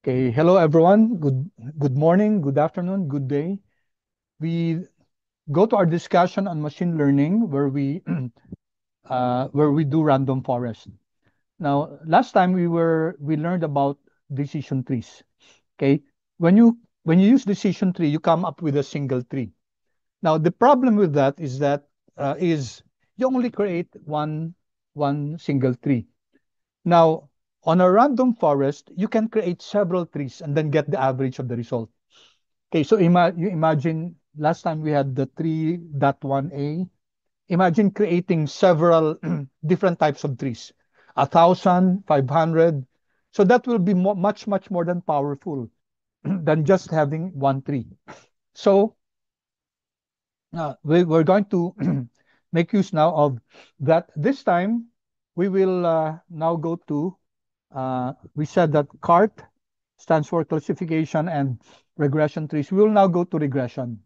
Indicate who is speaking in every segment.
Speaker 1: Okay, hello everyone. Good morning, good afternoon, good day. We go to our discussion on machine learning where we where we do random forest. Now, last time we learned about decision trees. Okay, when you use decision tree, you come up with a single tree. Now, the problem with that is you only create one single tree. Now, on a random forest, you can create several trees and then get the average of the result. Okay, so you imagine last time we had the 3.1a. Imagine creating several different types of trees, 1,500. So that will be much more than powerful than just having one tree. So we're going to make use now of that. This time, we will now go to, we said that CART stands for classification and regression trees. We will now go to regression.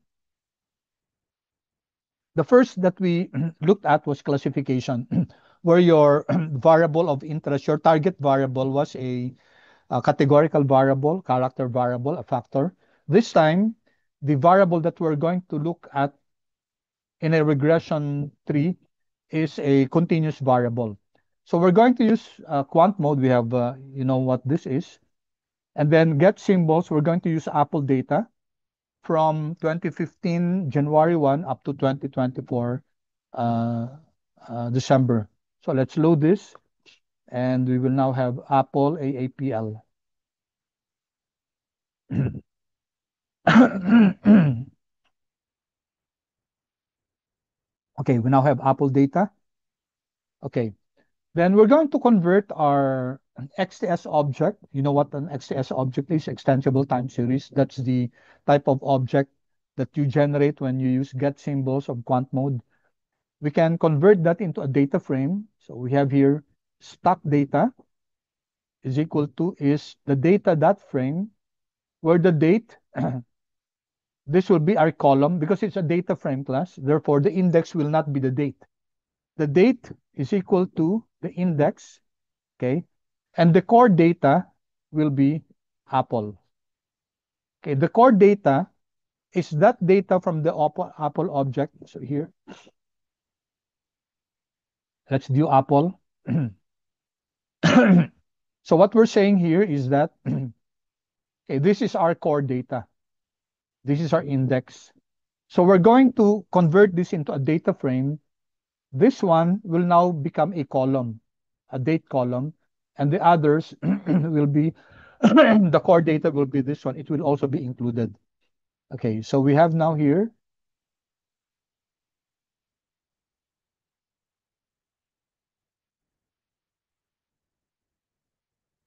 Speaker 1: The first that we looked at was classification, where your variable of interest, your target variable was a categorical variable, character variable, a factor. This time, the variable that we're going to look at in a regression tree is a continuous variable. So we're going to use quant mode. We have, you know what this is. And then get symbols, we're going to use Apple data from 2015 January 1 up to 2024 uh, December. So let's load this, and we will now have Apple AAPL. Okay, we now have Apple data. Okay, then we're going to convert our XTS object. You know what an XTS object is? Extensible time series. That's the type of object that you generate when you use get symbols of quant mode. We can convert that into a data frame. So we have here stock data is equal to is the data dot frame where the date, this will be our column because it's a data frame class. Therefore, the index will not be the date. The date is equal to the index, okay? And the core data will be Apple. Okay, the core data is that data from the Apple object. So here, let's do Apple. So what we're saying here is that okay, this is our core data. This is our index. So we're going to convert this into a data frame. This one will now become a column, a date column, and the others will be the core data will be this one. It will also be included. Okay, so we have now here.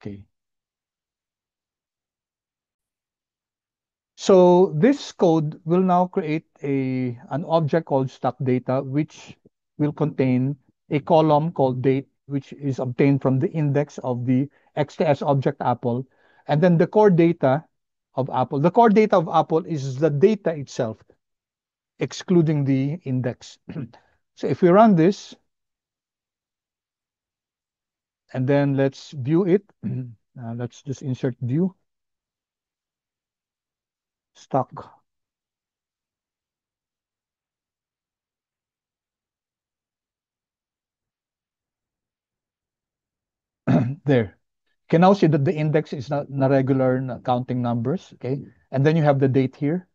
Speaker 1: Okay. So this code will now create an object called stock data, which will contain a column called date, which is obtained from the index of the XTS object Apple, and then the core data of Apple. The core data of Apple is the data itself, excluding the index. So if we run this, and then let's view it, let's just insert view, stock. There. You can now see that the index is not regular counting numbers, okay? And then you have the date here,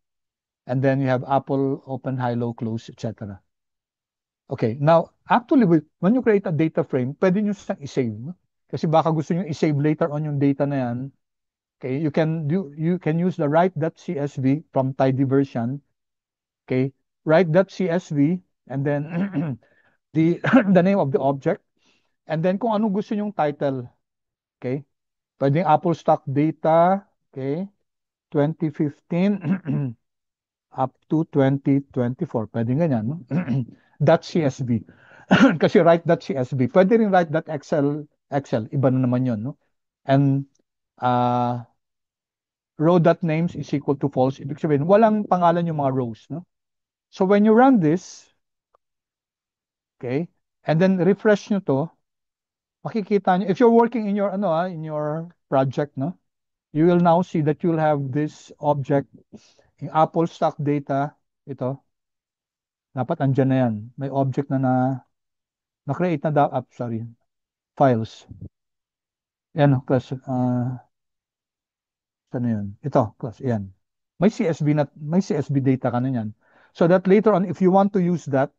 Speaker 1: and then you have Apple, open, high, low, close, etc. Okay, now, actually, when you create a data frame, pwede nyo siyang i-save. No? Kasi baka gusto nyo i-save later on yung data na yan. Okay, you can use the write.csv from tidyversion. Okay, write.csv, and then the the name of the object, and then kung anong gusto nyong title. Okay, pwedeng Apple stock data, okay, 2015 up to 2024. Pwedeng ganyan, no? .csv. Kasi write.csv. Pwede rin write.excel. Iba na naman yun, no? And uh, row.names is equal to false. Ibig sabihin, walang pangalan yung mga rows, no? So when you run this, okay, and then refresh nyo to, makikita nyo, if you're working in your, in your project, no? you will now see that you'll have this object, yung Apple stock data, ito, dapat andyan na yan. May object na-create na, sorry, files. Yan, class, saan na yun? Ito, class, yan. May CSV data ka na yan. So that later on, if you want to use that,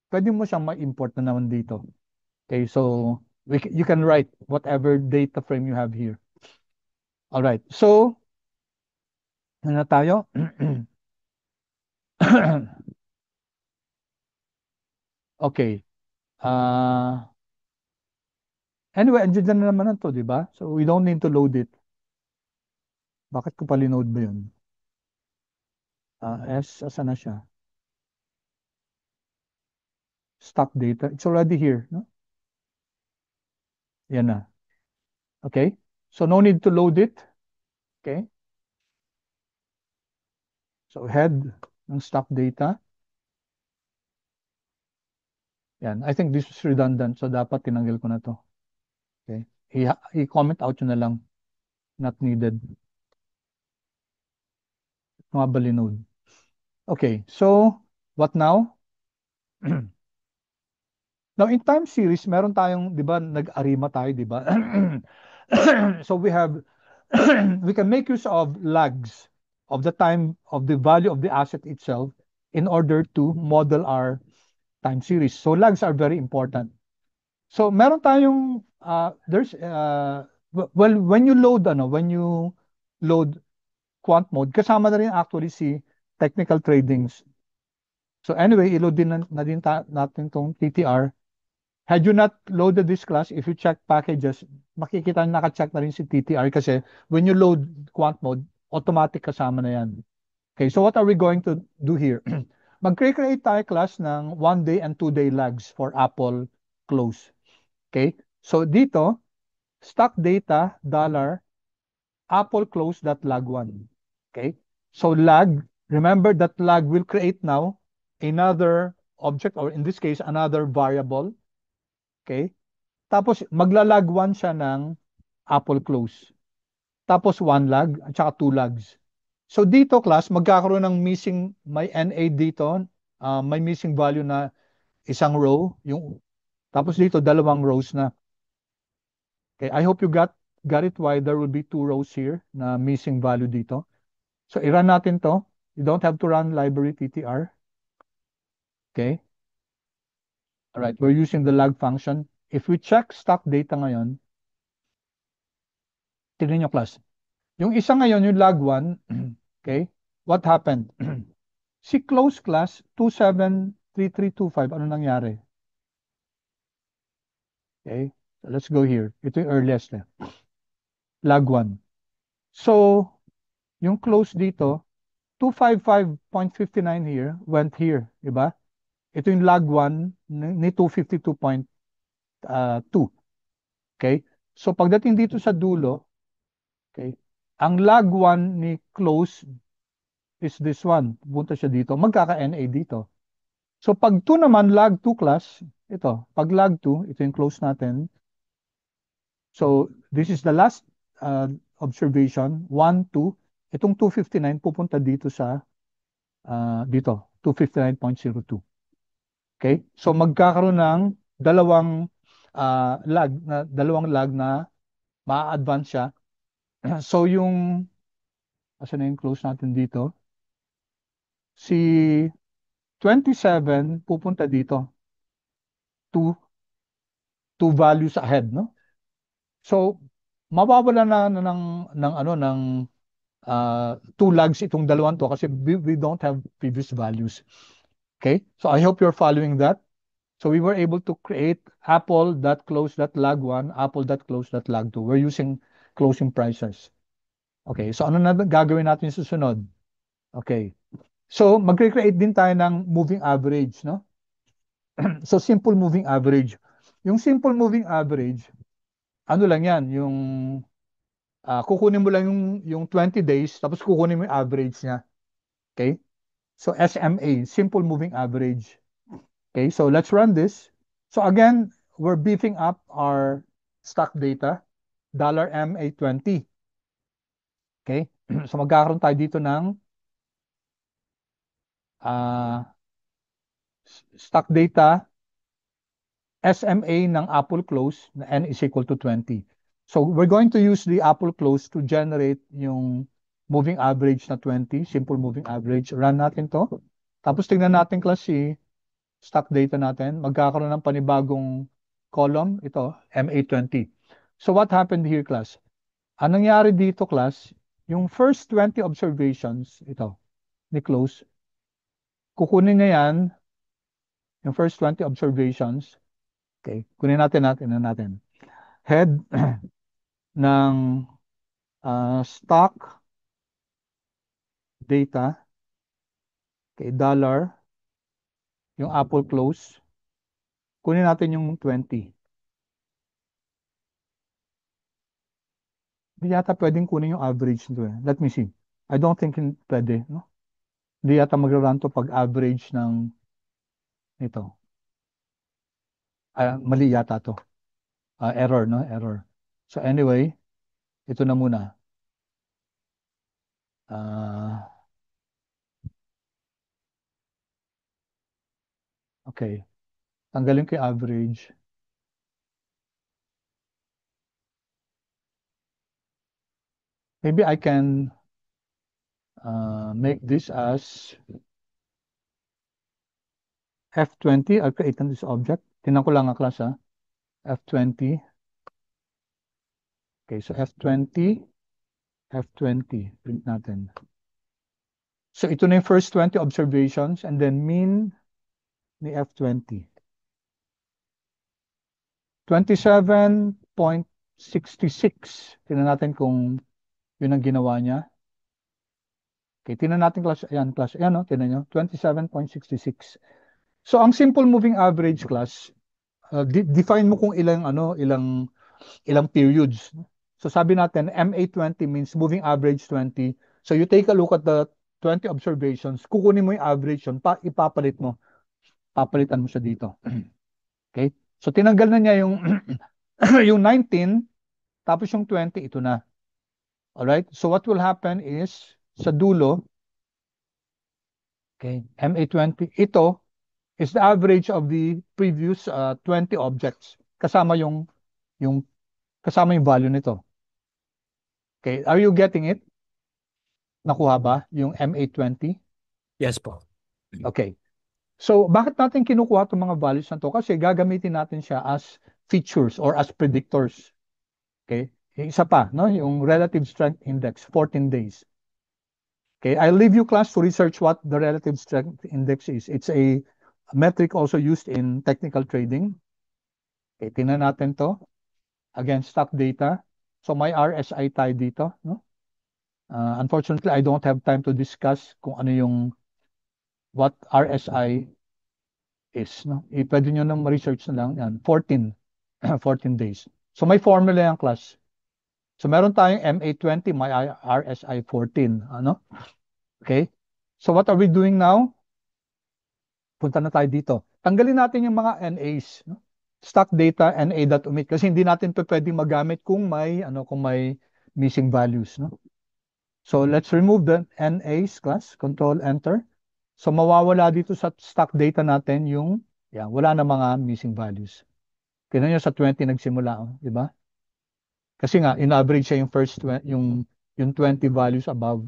Speaker 1: pwede mo siyang ma-import na naman dito. Okay, so you can write whatever data frame you have here. All right, so, ano na tayo? Okay. Anyway, andyan na naman to, di ba? So we don't need to load it. Bakit ko pa linode ba yun? Asan na siya? Stock data. It's already here, no? Yan na. Okay? So no need to load it. Okay? So head ng stock data. Yan. I think this is redundant. So dapat tinanggal ko na to. Okay? I-comment out yun na lang. Not needed. Mga balinode. Okay. So, what now? Now, in time series, meron tayong, di ba, nag-arima tayo, di ba? So we have, we can make use of lags of the time, of the value of the asset itself in order to model our time series. So lags are very important. So meron tayong, well, when you load quant mode, kasama na rin actually si technical tradings. So anyway, i-load din natin tong TTR. Had you not loaded this class, if you check packages, makikita na naka-check na rin si TTR kasi when you load quant mode, automatic kasama na yan. Okay, so what are we going to do here? Mag-create tayo class ng 1-day and 2-day lags for Apple close. Okay, so dito, stock data, $, Apple close that lag1. Okay, so lag, remember that lag will create now another object, or in this case, another variable. Okay, tapos maglalag 1 siya ng Apple close. Tapos 1 lag at saka 2 lags. So dito class, magkakaroon ng may NA dito, may missing value na isang row, tapos dito dalawang rows na. Okay, I hope you got it why there will be 2 rows here na missing value dito. So i-run natin to. You don't have to run library TTR. Okay. All right, we're using the lag function. If we check stock data ngayon, tignan nyo class. Yung isa ngayon, yung lag 1, okay, what happened? Si close class, 273325, ano nangyari? Okay, so let's go here. Ito yung earliest na. Lag 1. So, yung close dito, 255.59 here, went here, di ba? Ito yung lag 1 ni 252.2. Okay? So, pagdating dito sa dulo, okay, ang lag 1 ni close is this one. Punta siya dito. Magkaka-NA dito. So pag 2 naman, lag 2 class, ito. Pag lag 2, ito yung close natin. So this is the last observation. 1, 2. Itong 259 pupunta dito sa dito. 259.02. Okay? So magkakaroon ng dalawang lag na ma-advance siya. So yung asan na yung close natin dito? Si 27 pupunta dito. Two values ahead, no? So, mawawala ng 2 lags itong dalawang to kasi we don't have previous values. Okay? So, I hope you're following that. So, we were able to create apple.close.lag1, apple.close.lag2. We're using closing prices. Okay, so ano na gagawin natin susunod? Okay. So, magre-create din tayo ng moving average, no? So, simple moving average. Yung simple moving average, ano lang yan, kukunin mo lang yung 20 days, tapos kukunin mo yung average niya. Okay? So, SMA, simple moving average. Okay, so let's run this. So again, we're beefing up our stock data, $MA20. Okay? So magkakaroon tayo dito ng stock data SMA ng Apple close na n is equal to 20. So we're going to use the Apple close to generate yung moving average na 20, simple moving average. Run natin to. Tapos tingnan natin class si stock data natin. Magkakaroon ng panibagong column, ito, MA20. So what happened here class? Anong nangyari dito class? Yung first 20 observations, ito, ni close, kukunin niya yan, yung first 20 observations. Okay, kunin natin. Head ng stock data, okay, dollar, yung Apple close, kunin natin yung 20. Hindi yata pwedeng kunin yung average nito eh. Let me see. I don't think pwede, no? Hindi yata magra-run to pag average ng ito. Mali yata to. Error, no? Error. So anyway, ito na muna. Okay. Tanggalin ko yung average. Maybe I can make this as F20. I'll create this object. Tingnan ko lang ang class ha. F20. Okay, so F20, F20. Print natin. So ito na yung first 20 observations and then mean ni F20. 27.66. Tingnan natin kung yun ang ginawa niya. Okay, tingnan natin class. Ayan, class. Ayan, no? Tingnan nyo. 27.66. So ang simple moving average class, define mo kung ilang periods. So sabi natin, MA20 means moving average 20. So you take a look at the 20 observations, kukunin mo yung average yun, papalitan mo siya dito. Okay? So tinanggal na niya yung, yung 19, tapos yung 20, ito na. Alright? So what will happen is, sa dulo, okay, MA20, ito is the average of the previous 20 objects. Yung, kasama yung value nito. Okay, are you getting it? Nakuha ba yung MA20?
Speaker 2: Yes po.
Speaker 1: Okay. So, bakit natin kinukuha itong mga values na to? Kasi gagamitin natin siya as features or as predictors. Okay? Isa pa, no? Yung relative strength index, 14 days. Okay, I'll leave you class to research what the relative strength index is. It's a metric also used in technical trading. Okay, tingnan natin to. Again, stock data. So, may RSI tayo dito, no? Unfortunately, I don't have time to discuss kung ano yung what RSI is. No? Pwede nyo nang ma-research na lang. Yan, 14. 14 days. So may formula yung class. So meron tayong MA20, may RSI 14. Ano? Okay? So what are we doing now? Punta na tayo dito. Tanggalin natin yung mga NAs. No? Stock data, NA.omit. Kasi hindi natin ito pwedeng magamit kung may missing values. No? So let's remove the NAs class. Control Enter. So mawawala dito sa stock data natin yung, wala na mga missing values. Tingnan nyo sa 20 nagsimula, di ba? Kasi nga, in average siya yung yung 20 values above.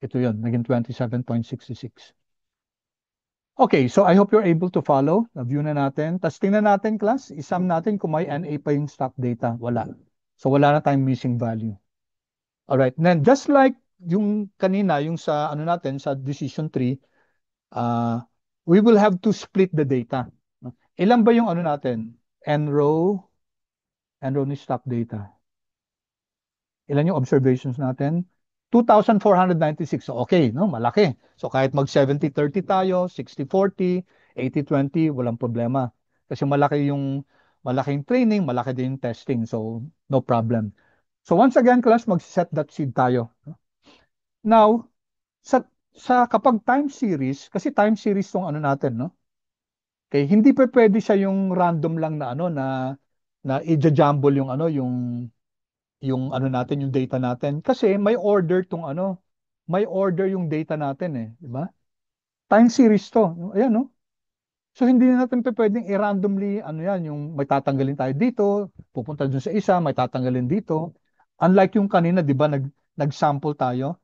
Speaker 1: Ito yun, naging 27.66. Okay, so I hope you're able to follow. Na-view na natin. Tapos tingnan natin, class, isum natin kung may NA pa yung stock data. Wala. So wala na tayong missing value. Alright, then just like yung kanina, yung sa natin, sa decision tree, we will have to split the data. Ilan ba yung natin? N-row ni stock data. Ilan yung observations natin? 2,496. So, okay, no? Malaki. So, kahit mag 70-30 tayo, 60-40, 80-20, walang problema. Kasi malaking training, malaki din yung testing. So, no problem. So, once again, class, mag-set that seed tayo. Now, kapag time series, kasi time series tong natin, no? Okay, hindi pa pwede siya yung random lang na na i-jumble yung yung ano natin, yung data natin. Kasi may order tong ano, may order yung data natin eh, di ba? Time series to. Ayan, no? So hindi na natin pwedeng i-randomly ano yan, yung may tatanggalin tayo dito, pupunta dun sa isa, may tatanggalin dito. Unlike yung kanina, 'di ba, nag-sample tayo,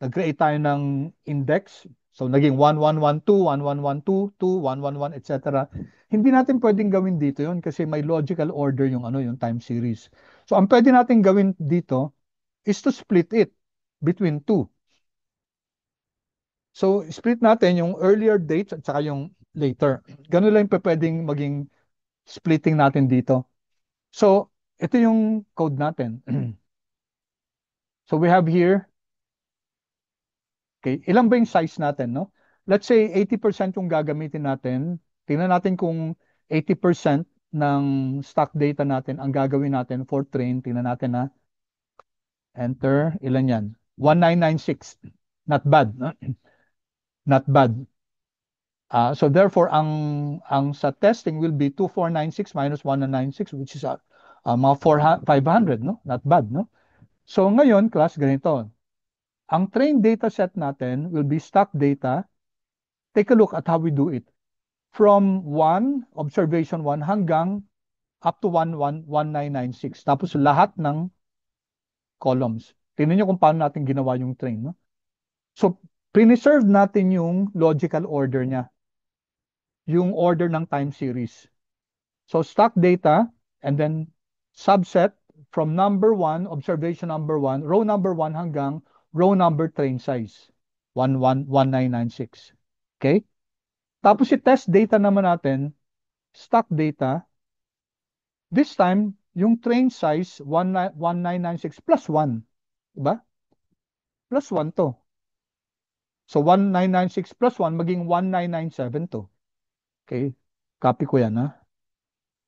Speaker 1: nag-create tayo ng index. So naging 1112, 1112, 2, 111, etc. Hindi natin pwedeng gawin dito 'yon kasi may logical order yung ano, yung time series. So ang pwede natin gawin dito is to split it between two. So, split natin yung earlier dates at saka yung later. Ganun lang yung pwedeng maging splitting natin dito. So, ito yung code natin. So, we have here, okay, ilan ba yung size natin, no? Let's say 80% yung gagamitin natin. Tingnan natin kung 80% ng stock data natin ang gagawin natin for train. Tingnan natin na enter. Ilan yan? 1996. Not bad. No? Not bad. So therefore, ang sa testing will be 2496 minus 196, which is mga 500, no? Not bad, no? So ngayon, class, ganito. Ang train data set natin will be stock data. Take a look at how we do it. From 1, observation 1, hanggang up to 1996. Tapos lahat ng columns. Tingnan nyo kung paano natin ginawa yung train, no? So, preserve natin yung logical order niya, yung order ng time series. So stock data and then subset from number 1, observation number 1, row number 1 hanggang row number train size. 1996. Okay? Tapos si test data naman natin, stock data, this time, yung train size, 1996 plus 1. Diba? Plus 1 to. So 1996 plus 1 maging 1997 to. Okay? Copy ko yan, ha?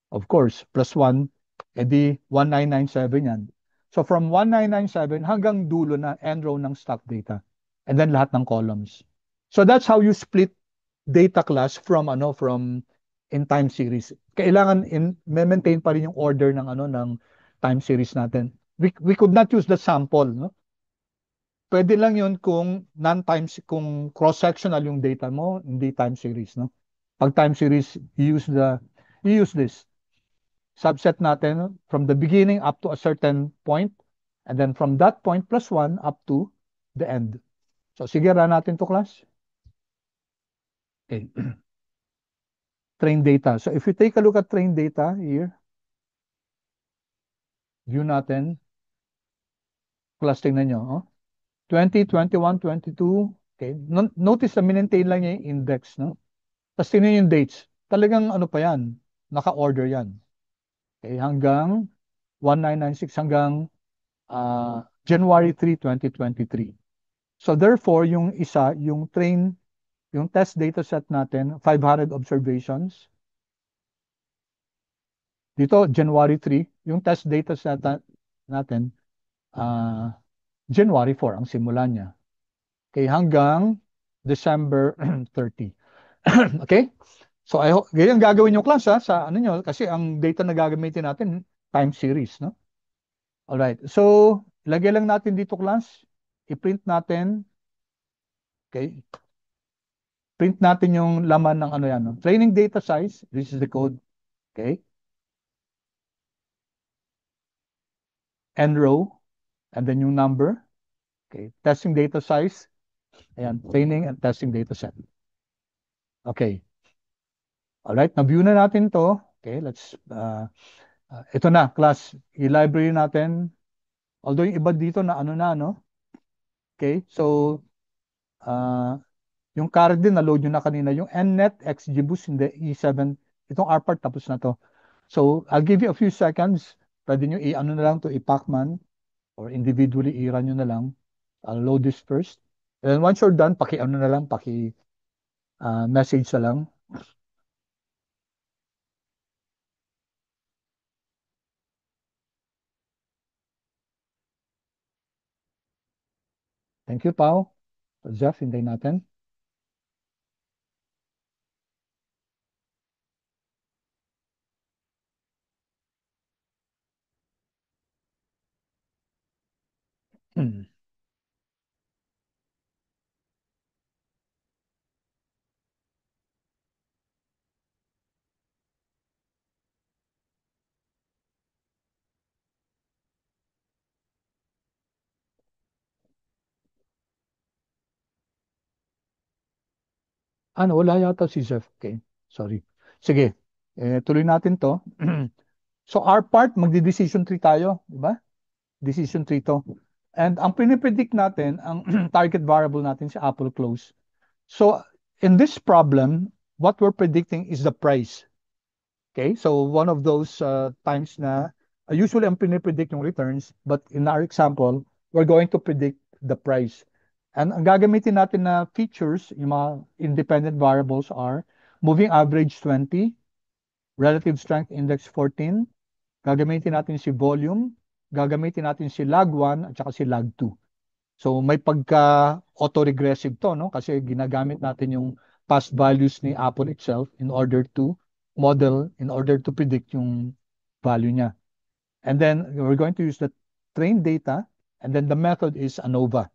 Speaker 1: Of course, plus 1, edi 1997 yan. So from 1997 hanggang dulo na end row ng stock data. And then lahat ng columns. So that's how you split data class from in time series. Kailangan maintain pa rin yung order ng ng time series natin. We could not use the sample, no? Pwede lang 'yun kung kung cross-sectional yung data mo, hindi time series, no? Pag time series, you use this subset natin from the beginning up to a certain point, and then from that point plus 1 up to the end. So sige, run natin to, class. Okay. Train data. So if you take a look at train data here, view natin, class, tingnan nyo. Oh? 20, 21, 22. Okay. Notice na minentain lang niya yung index. No? Tapos tingnan yung dates. Talagang ano pa yan? Naka-order yan. Okay. Hanggang 1996 hanggang January 3, 2023. So therefore, yung isa, yung test data set natin, 500 observations. Dito, January 3, yung test data set natin, uh, January 4 ang simula niya. Okay, hanggang December 30. Okay? So I hope, ganyan gagawin yung, class, ha, sa ano nyo, kasi ang data na gagamitin natin, time series, no? Alright, so lagay lang natin dito, class. I-print natin. Okay, print natin yung laman ng ano yan. No? Training data size, this is the code. Okay. End row, and then yung number. Okay. Testing data size. Ayan, training and testing data set. Okay. Alright, na-view na natin to. Okay, ito na, class. I-library natin. Although yung iba dito na ano na, no? Okay, so, uh, yung current din, na-load nyo na kanina. Yung nnet, XGBoost, hindi, E7. Itong R part, tapos na to. So, I'll give you a few seconds. Pwede nyo i-ano na lang to, i-pacman or individually i-run nyo na lang. I'll load this first. And then once you're done, paki-ano na lang, message na lang. Thank you, Pao. So, Jeff, hintayin natin. Ano, wala yata si Zeph. Okay, sorry. Sige, tuloy natin to. So our part, magdi-decision tree tayo, di ba? Decision tree to. And ang pinipredict natin, ang target variable natin si Apple Close. So in this problem, what we're predicting is the price. Okay, so one of those times na usually ang pinipredict yung returns, but in our example, we're going to predict the price. And ang gagamitin natin na features, yung mga independent variables are moving average 20, relative strength index 14, gagamitin natin si volume, gagamitin natin si lag 1 at saka si lag 2. So may pagka autoregressive to, no? Kasi ginagamit natin yung past values ni Apple itself in order to model, in order to predict yung value niya. And then we're going to use the trained data, and then the method is ANOVA.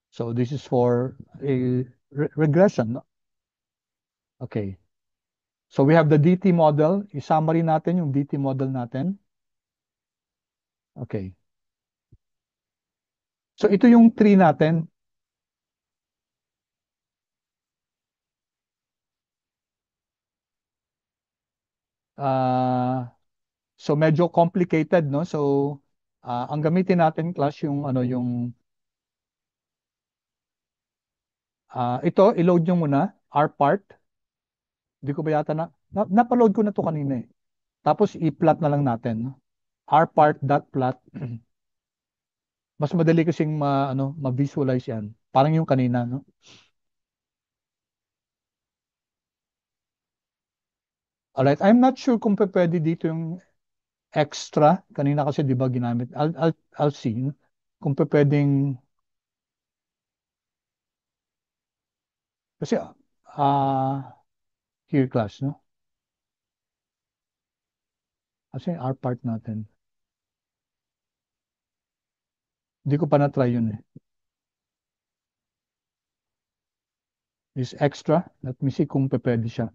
Speaker 1: So this is for a regression, no? Okay. So we have the DT model. I-summary natin yung DT model natin. Okay. So ito yung tree natin. Uh, so medyo complicated, no? So ang gamitin natin class yung ano yung ito i-load nyo muna R part. Hindi ko ba yata napaload ko na to kanina eh. Tapos i-plot na lang natin, no? R part dot plot. Mas madali kasing ma-visualize yan. Parang yung kanina, no? Alright, I'm not sure kung pwede dito yung extra. Kanina kasi 'di ba ginamit. I'll see, no? Kung pwedeng kasi here class, no? Kasi R part natin. Hindi ko pa na-try yun eh. Is extra. Let me see kung pwede siya.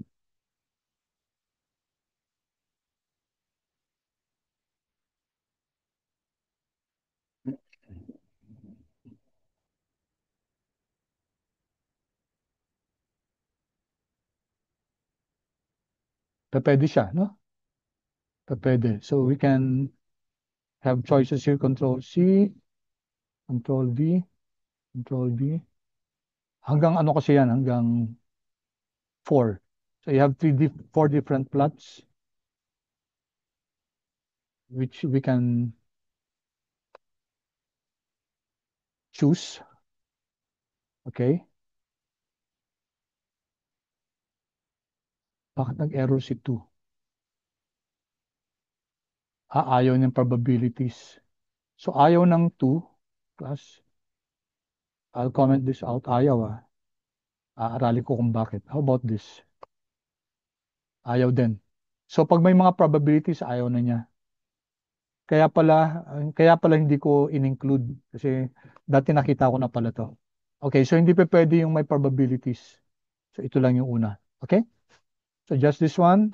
Speaker 1: Pwede siya, no? Pwede. So we can have choices here. Control C, Control V, Control V. Hanggang ano kasi yan? Hanggang 4. So you have 4 different plots which we can choose. Okay? Bakit nag-error si 2? Ayaw ng probabilities. So ayaw ng 2 plus I'll comment this out. Ayaw Aaralin ko kung bakit. How about this? Ayaw din. So pag may mga probabilities, ayaw na niya. Kaya pala hindi ko in-include kasi dati nakita ko na pala to. Okay, so hindi pa pwede yung may probabilities. So ito lang yung una. Okay? So just this one.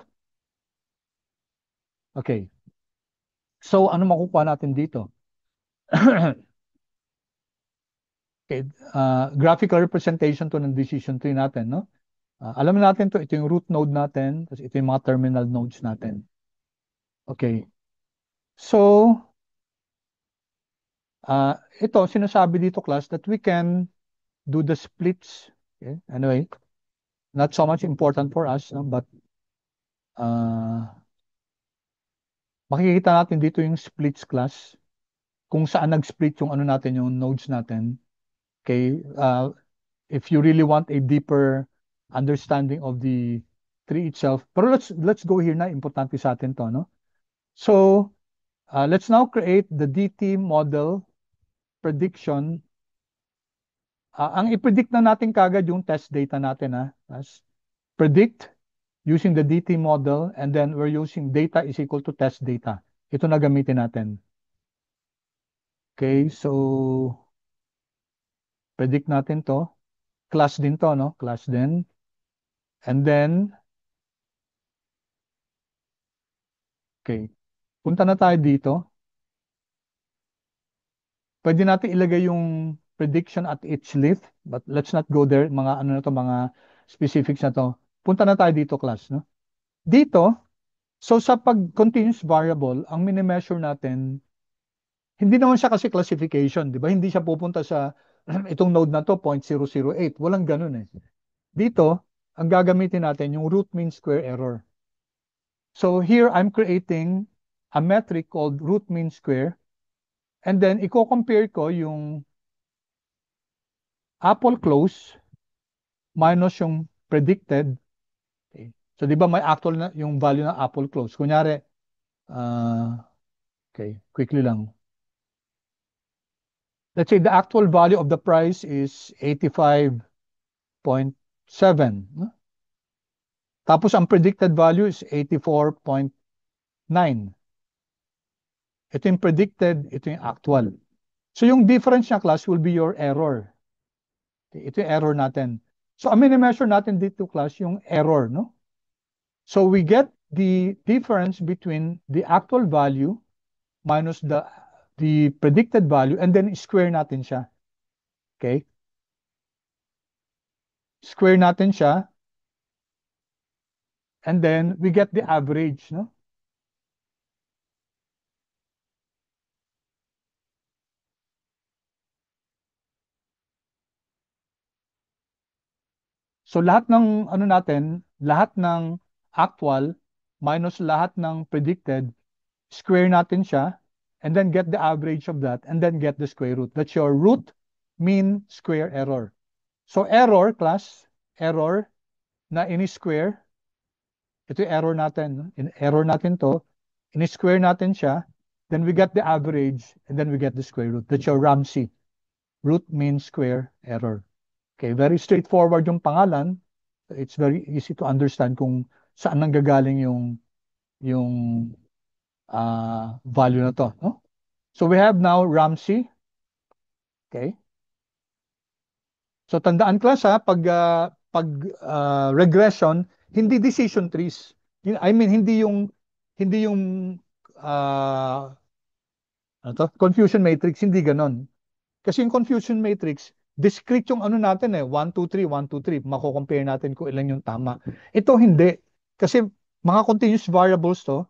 Speaker 1: Okay. So ano makukuha natin dito? Okay, graphical representation to ng decision tree natin, no? Alam natin to, ito yung root node natin, tapos ito yung mga terminal nodes natin. Okay. So, ito, sinasabi dito class that we can do the splits. Okay? Anyway, not so much important for us, no? But makikita natin dito yung splits class kung saan nag-split yung ano natin, yung nodes natin. Okay, if you really want a deeper understanding of the tree itself. Pero let's go here na, importante sa atin to, no? So, let's now create the DT model prediction. Ang i-predict na natin kagad yung test data natin, ha? As predict using the DT model, and then we're using data is equal to test data. Ito na gamitin natin. Okay, so predict natin to. Class din to, no? Class din. And then, okay, punta na tayo dito. Pwede natin ilagay yung prediction at each leaf, but let's not go there. Mga ano na to, mga specifics na to. Punta na tayo dito, class, no? Dito, so sa pag continuous variable, ang mini-measure natin, hindi naman siya kasi classification, di ba? Hindi siya pupunta sa itong node na to, 0.008. Walang ganun eh. Dito, ang gagamitin natin yung root mean square error. So here, I'm creating a metric called root mean square. And then, i-compare ko yung Apple close minus yung predicted. Okay. So, di ba may actual na yung value ng Apple close? Kunyari, okay, quickly lang. Let's say the actual value of the price is 85.7. No? Tapos, ang predicted value is 84.9. Ito yung predicted, ito yung actual. So, yung difference niya, class, will be your error. Okay, ito yung error natin. So, ang mini-measure natin dito, class, yung error, no? So we get the difference between the actual value minus the predicted value and then square natin siya. Okay? Square natin siya and then we get the average, no? So lahat ng ano natin, lahat ng actual minus lahat ng predicted, square natin siya and then get the average of that and then get the square root. That's your root mean square error. So error class, error na ini-square. Ito yung error natin. No? Error natin to. In-square natin siya. Then we get the average and then we get the square root. That's your Ramsey. Root mean square error. Okay, very straightforward yung pangalan. It's very easy to understand kung saan nanggagaling yung value na to. No? So we have now Ramsey. Okay. So tandaan class ha, pag regression, hindi decision trees. I mean, hindi yung uh, ano to? Confusion matrix, hindi ganon. Kasi yung confusion matrix, discrete yung ano natin eh, 1, 2, 3, 1, 2, 3. Mako-compare natin kung ilan yung tama. Ito hindi. Kasi mga continuous variables to.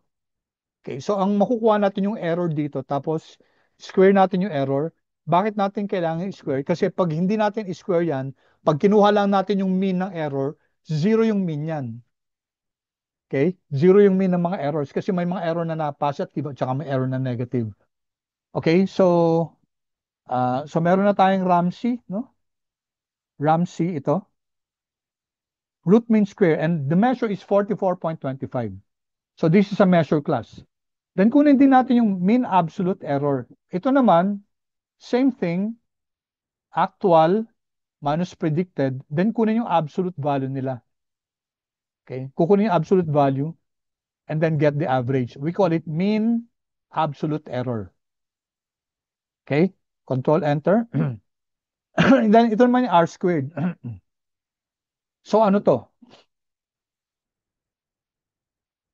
Speaker 1: Okay, so ang makukuha natin yung error dito, tapos square natin yung error. Bakit natin kailangan i-square? Kasi pag hindi natin i-square yan, pag kinuha lang natin yung mean ng error, zero yung mean yan. Okay? Zero yung mean ng mga errors kasi may mga error na positive at saka may error na negative. Okay? So meron na tayong Ramsey, no? Ramsey ito. Root mean square and the measure is 44.25. So this is a measure class. Then kunin din natin yung mean absolute error. Ito naman, same thing, actual minus predicted, then kunin yung absolute value nila. Okay? Kukunin yung absolute value and then get the average. We call it mean absolute error. Okay? Control enter. And then ito naman yung R squared. So ano to?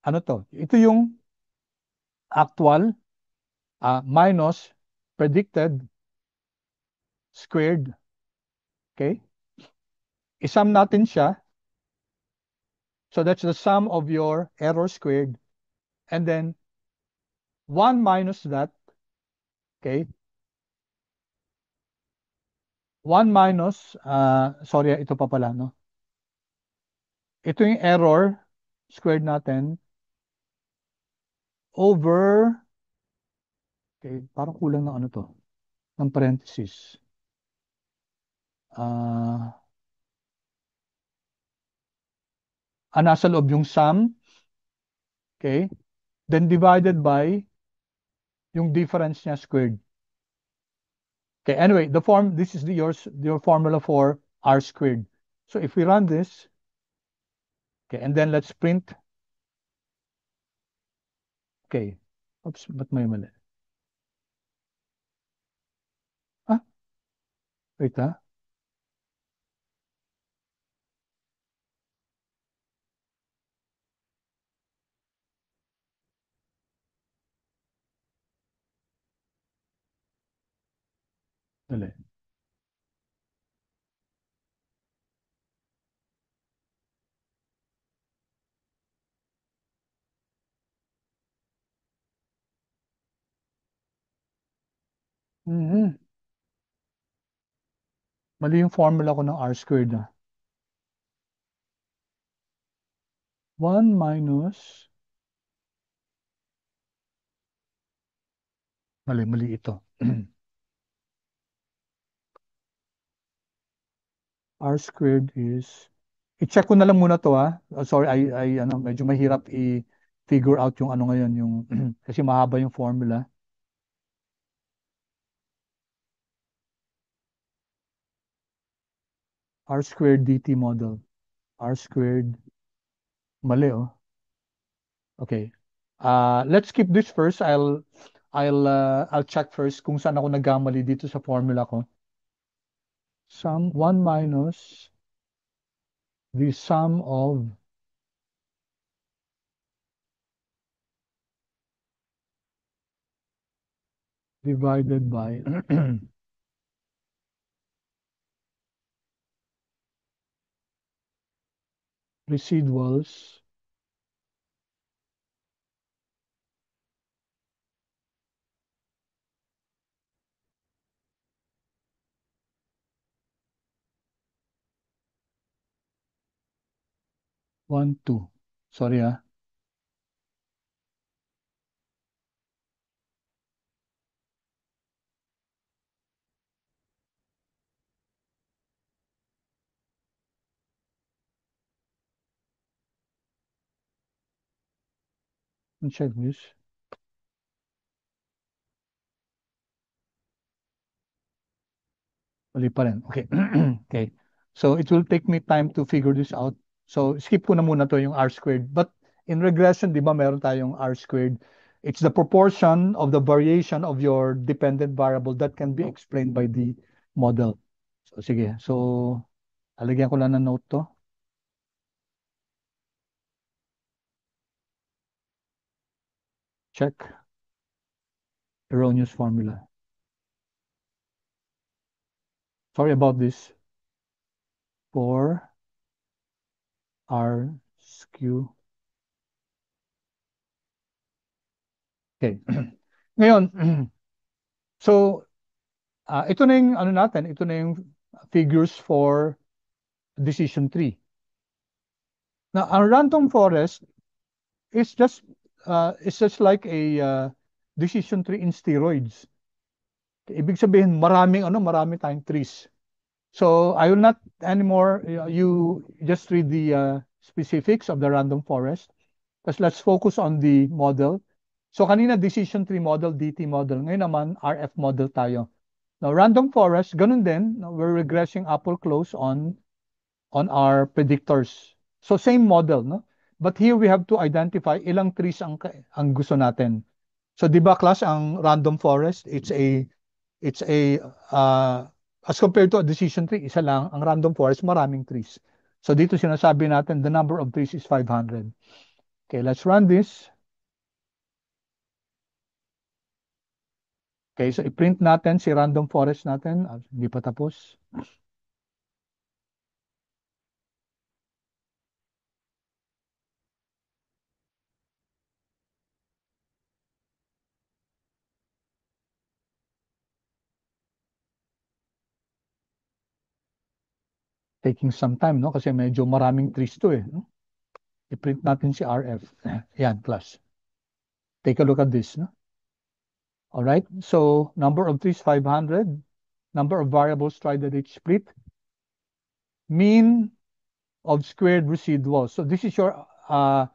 Speaker 1: Ano to? Ito yung actual minus predicted squared. Okay? Isum natin siya. So that's the sum of your error squared. And then 1 minus that. Okay? 1 minus, sorry, ito pa pala, no? Ito yung error squared natin over, okay, parang kulang ng ano to, ng parenthesis. Nasa loob yung sum, okay? Then divided by yung difference niya squared. Okay, anyway, this is your formula for R squared. So if we run this, okay, and then let's print, okay, oops, ba't may mali? Wait, ha? Dali. Mhm. Mali yung formula ko ng R squared, ah. 1 minus, mali ito. R squared is, i-check ko na lang muna to, ha. Sorry, ano, medyo mahirap i-figure out yung ano ngayon, yung, kasi mahaba yung formula. R squared dt model. R squared, mali, oh. Okay. Let's keep this first. I'll check first kung saan ako nagkamali dito sa formula ko. Sum 1 minus the sum of divided by residuals 1, 2. Sorry, ah. Check this. Mali pa rin. Okay. Okay. So it will take me time to figure this out. So skip ko na muna to yung R squared. But in regression, di ba meron tayong R squared? It's the proportion of the variation of your dependent variable that can be explained by the model. So sige. So alagyan ko lang ng note to. Check. Erroneous formula. Sorry about this. For R skew. Okay. Ngayon, so ito na yung ano natin, ito na yung figures for decision tree. Now, ang random forest is just like a decision tree in steroids. Ibig sabihin, marami tayong trees. So I will not anymore, you just read the specifics of the random forest. Because let's focus on the model. So kanina decision tree model, DT model. Ngayon naman, RF model tayo. Now, random forest, ganun din. We're regressing upper close on our predictors. So same model, no? But here we have to identify ilang trees ang gusto natin. So 'di ba class ang random forest, it's a as compared to a decision tree, isa lang. Ang random forest, maraming trees. So dito sinasabi natin the number of trees is 500. Okay, let's run this. Okay, so i-print natin si random forest natin. Hindi pa tapos. Taking some time, no? Kasi medyo maraming trees to, eh. No? I-print natin si RF. Yan, class. Take a look at this, no? All right. So number of trees 500. Number of variables tried at each split. Mean of squared residuals. So this is your uh,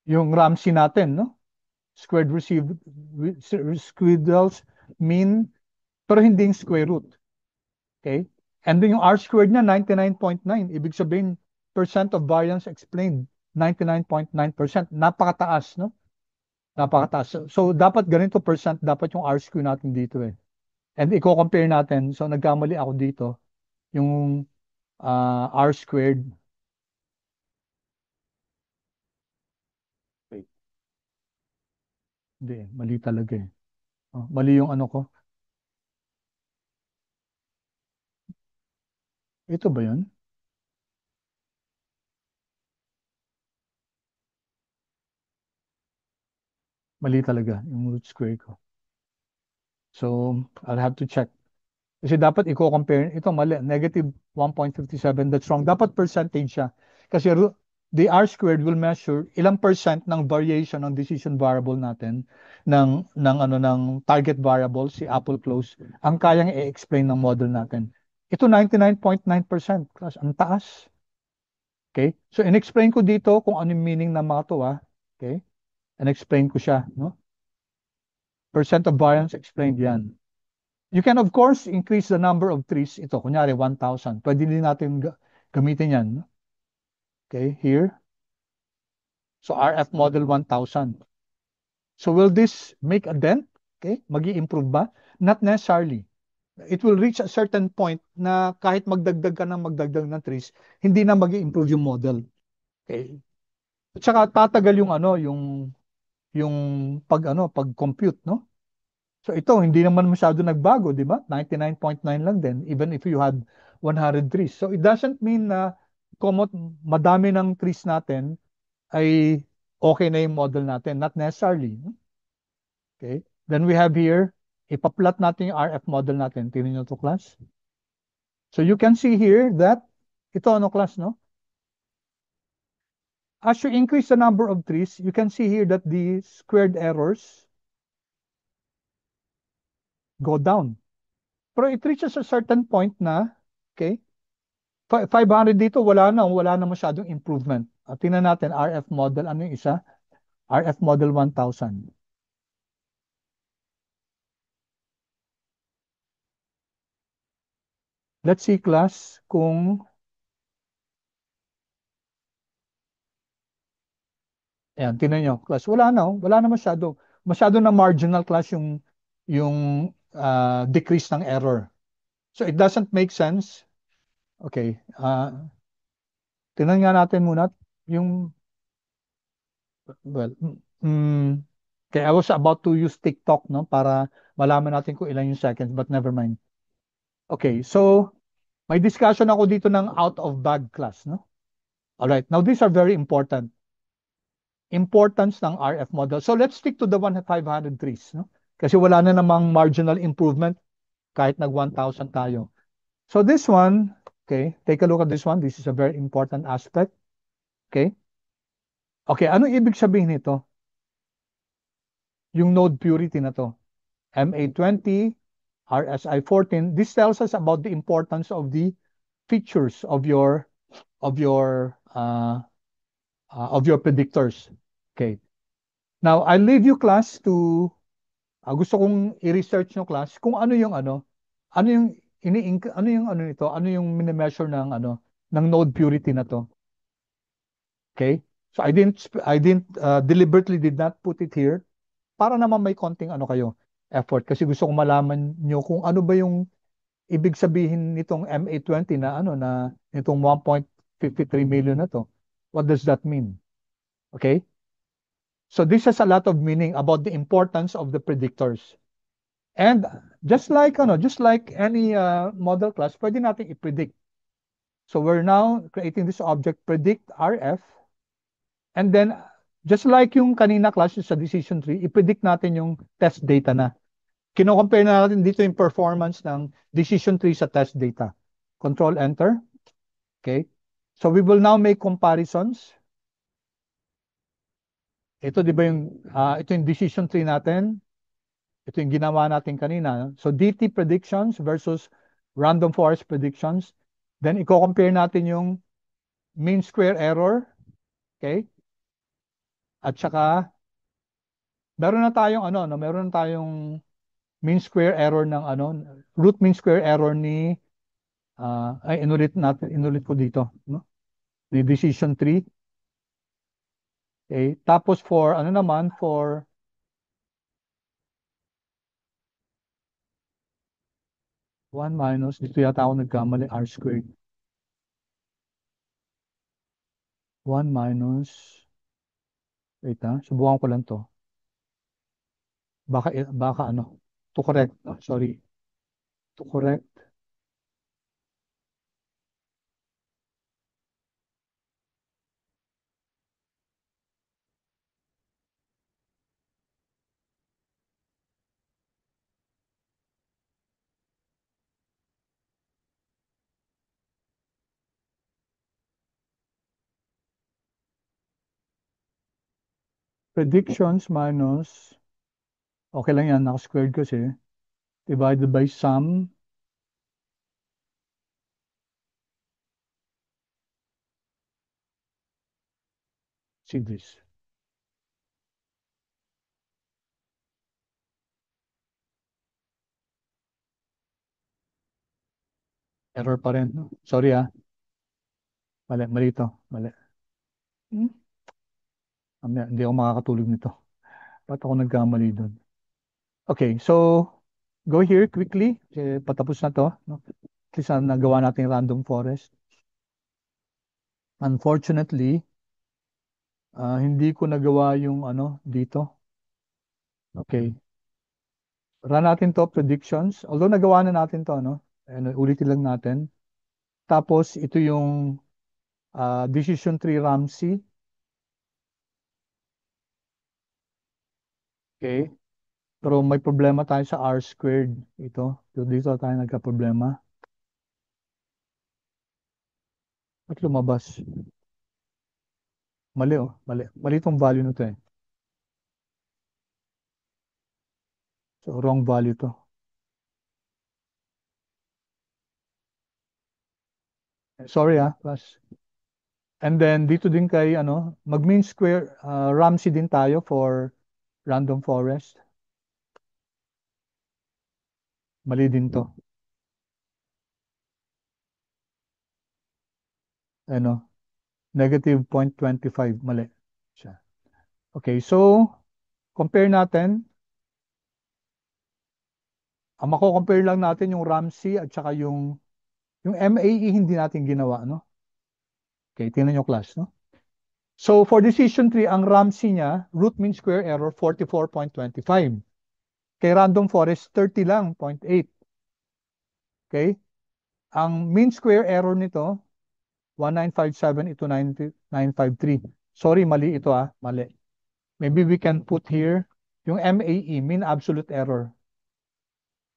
Speaker 1: yung Ramsey natin, no? Squared residuals mean pero hindi yung square root. Okay? And then yung R squared niya 99.9. Ibig sabihin percent of variance explained 99.9%. Napakataas, no? Napakataas. So dapat ganito percent dapat yung R square natin dito, eh. And i-compare natin. So nagkamali ako dito. Yung R squared. Wait, hindi, mali talaga eh. Oh, mali yung ano ko. Ito ba yun? Mali talaga yung root square ko. So, I'll have to check. Kasi dapat i-compare. Ito mali. Negative 1.57. That's wrong. Dapat percentage siya. Kasi the R squared will measure ilang percent ng variation ng decision variable natin ng target variable, si Apple Close, ang kayang i-explain ng model natin. Ito 99.9%. Class, ang taas. Okay? So, in-explain ko dito kung ano yung meaning ng mga to, ah. Okay? And-explain ko siya, no? Percent of variance explained yan. You can of course increase the number of trees. Ito, kunyari 1,000. Pwede din natin gamitin yan, no? Okay, here. So RF model 1,000. So will this make a dent? Okay, magi-improve ba? Not necessarily. It will reach a certain point na kahit magdagdag ka ng magdagdag ng trees, hindi na magi-improve yung model. Okay. At saka tatagal yung ano, yung pag-compute, no? So ito, hindi naman masyado nagbago, di ba? 99.9 lang din, even if you had 100 trees. So it doesn't mean na kumot madami ng trees natin ay okay na yung model natin. Not necessarily. Okay? Then we have here, ipa-plot natin yung RF model natin. Tingnan nyo to class. So you can see here that, ito ano class, no? As you increase the number of trees, you can see here that the squared errors go down. Pero it reaches a certain point na, okay, 500 dito, wala na masyadong improvement. Tingnan natin, RF model, ano yung isa? RF model 1,000. Let's see class kung, ayan, tingnan nyo, class, wala na masyado. Masyado na marginal class yung decrease ng error. So it doesn't make sense. Okay, tingnan nga natin muna yung, well, okay, I was about to use TikTok, no, para malaman natin kung ilan yung seconds, but never mind. Okay, so may discussion ako dito ng out of bag class, no? All right. Now these are very important. Importance ng RF model. So let's stick to the 1,500 trees, no? Kasi wala na namang marginal improvement kahit nag 1,000 tayo. So this one, okay, take a look at this one. This is a very important aspect. Okay? Okay, ano ibig sabihin nito? Yung node purity na to. MA20, RSI14. This tells us about the importance of the features of your predictors. Okay. Now, I'll leave you class to gusto kong i-research nyo class kung ano yung ano yung ano nito, ano yung mini-measure ng ng node purity na to. Okay? So I didn't deliberately did not put it here para naman may konting effort kasi gusto kong malaman nyo kung ano ba yung ibig sabihin nitong MA20 na nitong 1.53 million na to. What does that mean? Okay? So this has a lot of meaning about the importance of the predictors. And just like any model class, pwede natin i-predict. So we're now creating this object predict RF, and then just like yung kanina class sa decision tree, i-predict natin yung test data na. Kino-compare na natin dito yung performance ng decision tree sa test data. Control enter. Okay? So we will now make comparisons. Ito 'di ba ito yung decision tree natin. Ito yung ginawa natin kanina. So DT predictions versus random forest predictions. Then i-compare natin yung mean square error. Okay? At saka meron na tayong meron na tayong mean square error ng root mean square error ni inulit ko dito, no? The decision tree. Okay? Tapos for for 1 minus, dito yata ako nagkamali, R squared. 1 minus, wait subukan ko lang to. Baka ano, to correct, sorry, to correct predictions minus, okay lang yan, naka-squared kasi, divided by sum, see this. Error pa rin. No? Sorry mali ito, mali. Hmm? Hindi ako makakatulog nito. Ba't ako nagkamali doon? Okay, so go here quickly. Kasi patapos na to. No? At least nagawa natin yung random forest. Unfortunately, hindi ko nagawa yung ano dito. Okay. Run natin to predictions. Although nagawa na natin to, no? And ulitin lang natin. Tapos ito yung decision tree Ramsey. Okay. Pero may problema tayo sa R squared. Dito tayo nagka-problema. At lumabas. Mali mali. Mali itong value nito eh. So wrong value to. Sorry plus. And then dito din kay ano, mag-mean square Ramsey din tayo for random forest. Mali din to. Ano, negative 0.25 mali siya. Okay, so compare natin. Ang mako-compare lang natin yung Ramsey at saka yung MAE hindi natin ginawa, no? Okay, tingnan nyo class, no? So for decision tree, ang Ramsey niya, root mean square error 44.25. Kay random forest 30 lang, 0.8. Okay? Ang mean square error nito 1957 ito 953. Sorry, mali ito mali. Maybe we can put here yung MAE, mean absolute error.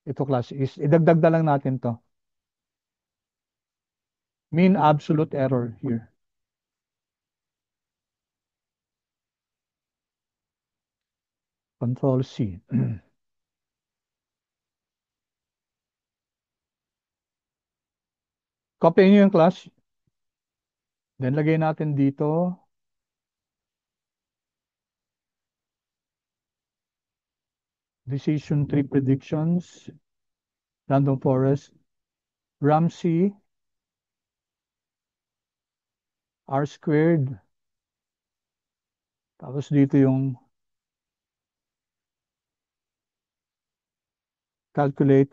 Speaker 1: Ito class is idagdag na lang natin to. Mean absolute error here. Control C. Copy nyo yung class. Then lagay natin dito. Decision tree predictions. Random forest. Ramsey. R squared. Tapos dito yung calculate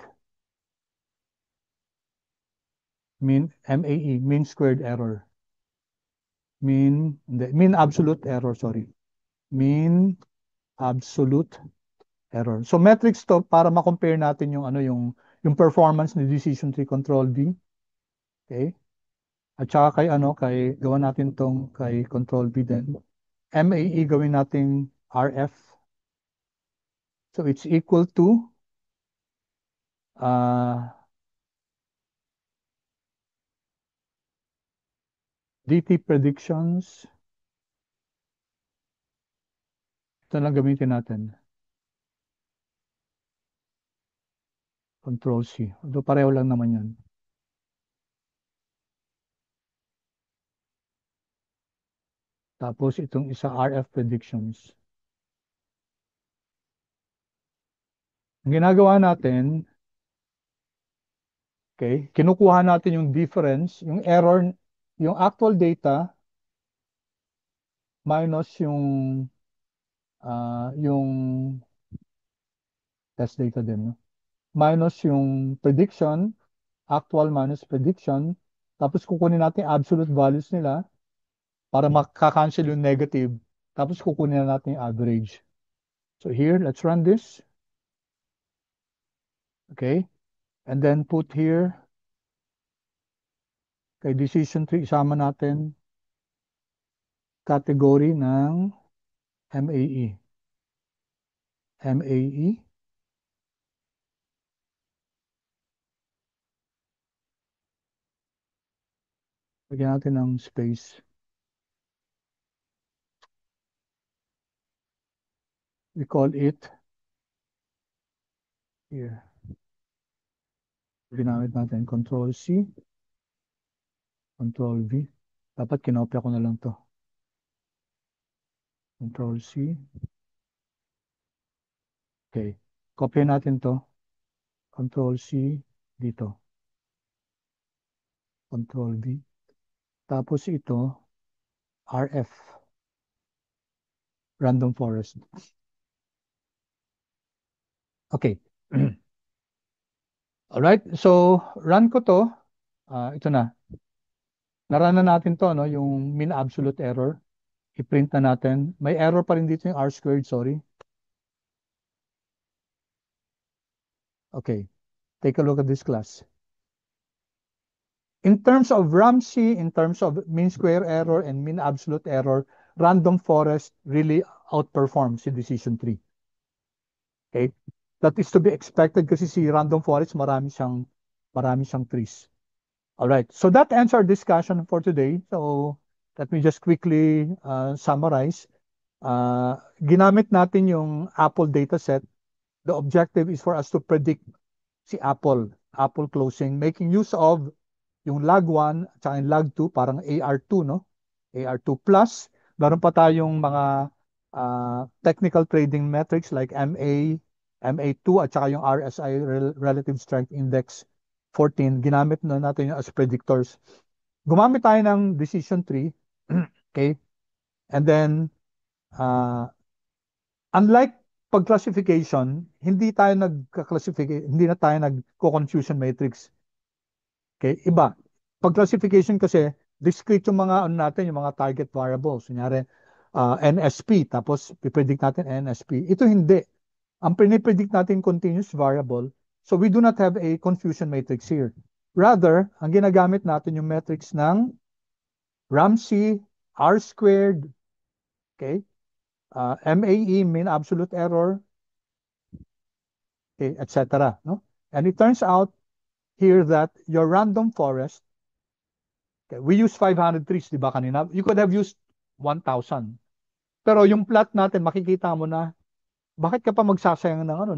Speaker 1: mean MAE, mean squared error. Mean absolute error, sorry. Mean absolute error. So metrics to para ma-compare natin yung ano yung performance ni decision tree control V. Okay? At saka kay gawa natin tong kay control V din. MAE gawin nating RF. So it's equal to uh, DT predictions. Ito lang gamitin natin. Control C. Although pareho lang naman yan. Tapos itong isa RF predictions. Ang ginagawa natin, okay, kinukuha natin yung difference, yung error, yung actual data minus yung test data din. No? minus yung prediction, actual minus prediction, tapos kukunin natin absolute values nila para makaka-cancel yung negative, tapos kukunin na natin yung average. So here, let's run this. Okay. And then put here, kay decision tree, isama natin category ng MAE. MAE. Lagyan natin ng space. We call it here. Ginamit natin Control C, Control V. Dapat kinopya ko na lang to. Control C. Okay. Kopya natin to. Control C dito. Control V. Tapos ito, RF. Random forest. Okay. Alright. So, run ko to. Ito na. Naranan natin to, no? Yung mean absolute error. I-print na natin. May error pa rin dito yung R squared, sorry. Okay. Take a look at this class. In terms of Ramsey, in terms of mean square error and mean absolute error, random forest really outperforms si decision tree. Okay? That is to be expected kasi si random forest marami siyang trees. All right. So that ends our discussion for today. So let me just quickly summarize. Ginamit natin yung Apple dataset. The objective is for us to predict si Apple closing, making use of yung lag 1 at yung lag 2, parang AR2, no? AR2 plus. Meron pa tayong mga technical trading metrics like MA2 at saka yung RSI, Relative Strength Index 14. Ginamit na natin yung as predictors. Gumamit tayo ng decision tree. Okay? And then, unlike pag-classification, hindi na tayo nagko-confusion matrix. Okay, iba. Pag-classification kasi, discrete yung mga ano natin, yung mga target variables. Kunyari, NSP, tapos pipredict natin NSP. Ito hindi. Ang pinipredict natin continuous variable, so we do not have a confusion matrix here. Rather, ang ginagamit natin yung matrix ng Ramsey, R squared, okay, MAE, mean absolute error, okay, etc. No? And it turns out here that your random forest, okay, we use 500 trees, di ba kanina? You could have used 1,000. Pero yung plot natin, makikita mo na, bakit ka pa magsasayang ng ano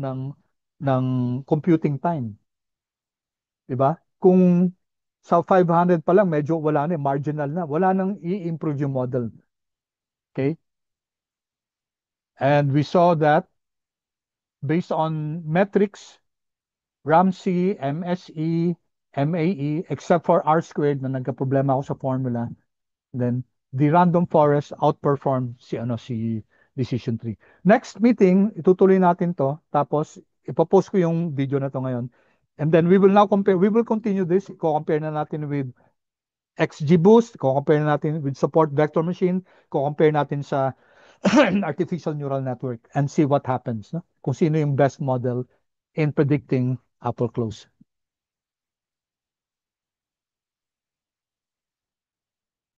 Speaker 1: ng computing time, di ba? Kung sa 500 pa lang medyo wala na, marginal na. Wala nang i-improve yung model. Okay? And we saw that based on metrics, Ramsey, MSE, MAE, except for R squared na nagka-problema ako sa formula, then the random forest outperformed si decision tree. Next meeting, itutuloy natin to, tapos ipopost ko yung video na to ngayon. And then we will now compare, we will continue this, i-compare na natin with XGBoost, i-compare na natin with support vector machine, i-compare natin sa artificial neural network and see what happens, no? Kung sino yung best model in predicting Apple close.